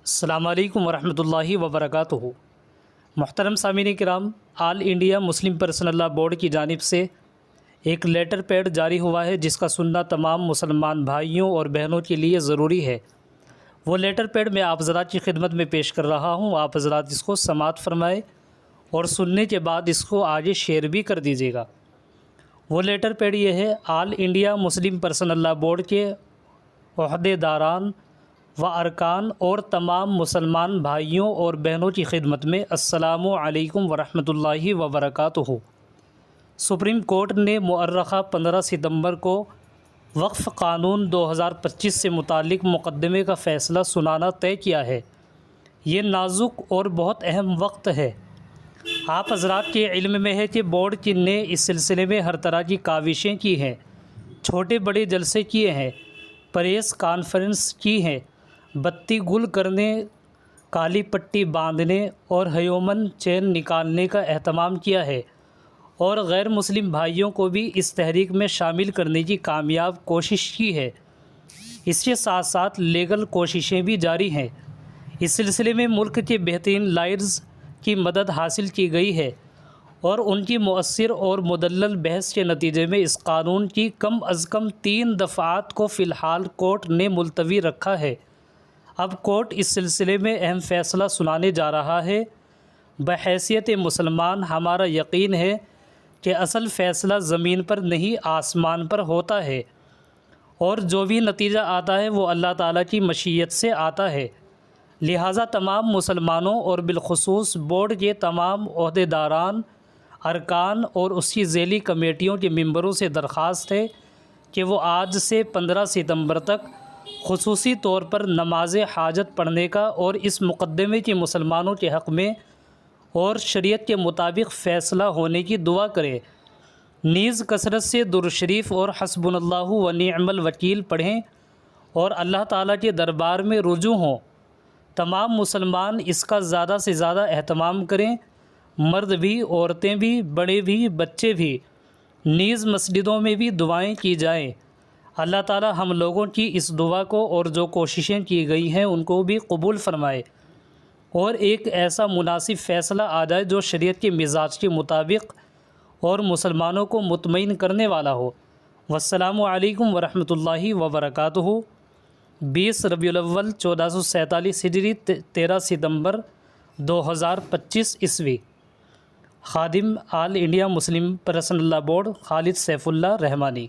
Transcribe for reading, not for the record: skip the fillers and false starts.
السلام علیکم ورحمۃ اللہ وبرکاتہ۔ محترم سامعین کرام، آل انڈیا مسلم پرسنل لاء بورڈ کی جانب سے ایک لیٹر پیڈ جاری ہوا ہے جس کا سننا تمام مسلمان بھائیوں اور بہنوں کے لیے ضروری ہے۔ وہ لیٹر پیڈ میں آپ حضرات کی خدمت میں پیش کر رہا ہوں۔ آپ حضرات اس کو سماعت فرمائے اور سننے کے بعد اس کو آگے شیئر بھی کر دیجیے گا۔ وہ لیٹر پیڈ یہ ہے: آل انڈیا مسلم پرسنل لاء بورڈ کے عہدے داران و ارکان اور تمام مسلمان بھائیوں اور بہنوں کی خدمت میں السلام علیکم ورحمۃ اللہ وبرکاتہ۔ سپریم کورٹ نے مؤرخہ 15 ستمبر کو وقف قانون 2025 سے متعلق مقدمے کا فیصلہ سنانا طے کیا ہے۔ یہ نازک اور بہت اہم وقت ہے۔ آپ حضرات کے علم میں ہے کہ بورڈ نے اس سلسلے میں ہر طرح کی کاوشیں کی ہیں، چھوٹے بڑے جلسے کیے ہیں، پریس کانفرنس کی ہیں، بتی گل کرنے، کالی پٹی باندھنے اور ہیومن چین نکالنے کا اہتمام کیا ہے، اور غیر مسلم بھائیوں کو بھی اس تحریک میں شامل کرنے کی کامیاب کوشش کی ہے۔ اس کے ساتھ ساتھ لیگل کوششیں بھی جاری ہیں۔ اس سلسلے میں ملک کے بہترین لائرز کی مدد حاصل کی گئی ہے اور ان کی مؤثر اور مدلل بحث کے نتیجے میں اس قانون کی کم از کم 3 دفعات کو فی الحال کورٹ نے ملتوی رکھا ہے۔ اب کورٹ اس سلسلے میں اہم فیصلہ سنانے جا رہا ہے۔ بحیثیت مسلمان ہمارا یقین ہے کہ اصل فیصلہ زمین پر نہیں آسمان پر ہوتا ہے، اور جو بھی نتیجہ آتا ہے وہ اللہ تعالیٰ کی مشیت سے آتا ہے۔ لہٰذا تمام مسلمانوں اور بالخصوص بورڈ کے تمام عہدیداران، ارکان اور اس کی ذیلی کمیٹیوں کے ممبروں سے درخواست ہے کہ وہ آج سے 15 ستمبر تک خصوصی طور پر نماز حاجت پڑھنے کا اور اس مقدمے کے مسلمانوں کے حق میں اور شریعت کے مطابق فیصلہ ہونے کی دعا کریں۔ نیز کثرت سے درود شریف اور حسبنا اللہ و نعم الوکیل پڑھیں اور اللہ تعالیٰ کے دربار میں رجوع ہوں۔ تمام مسلمان اس کا زیادہ سے زیادہ اہتمام کریں، مرد بھی، عورتیں بھی، بڑے بھی، بچے بھی۔ نیز مسجدوں میں بھی دعائیں کی جائیں۔ اللہ تعالیٰ ہم لوگوں کی اس دعا کو اور جو کوششیں کی گئی ہیں ان کو بھی قبول فرمائے، اور ایک ایسا مناسب فیصلہ آ جائے جو شریعت کے مزاج کے مطابق اور مسلمانوں کو مطمئن کرنے والا ہو۔ والسلام علیکم ورحمۃ اللہ وبرکاتہ۔ 20 ربیع الاول 1447 ہجری، 13 ستمبر 2025 عیسوی۔ خادم آل انڈیا مسلم personal law board Khalid Saifullah رحمانی۔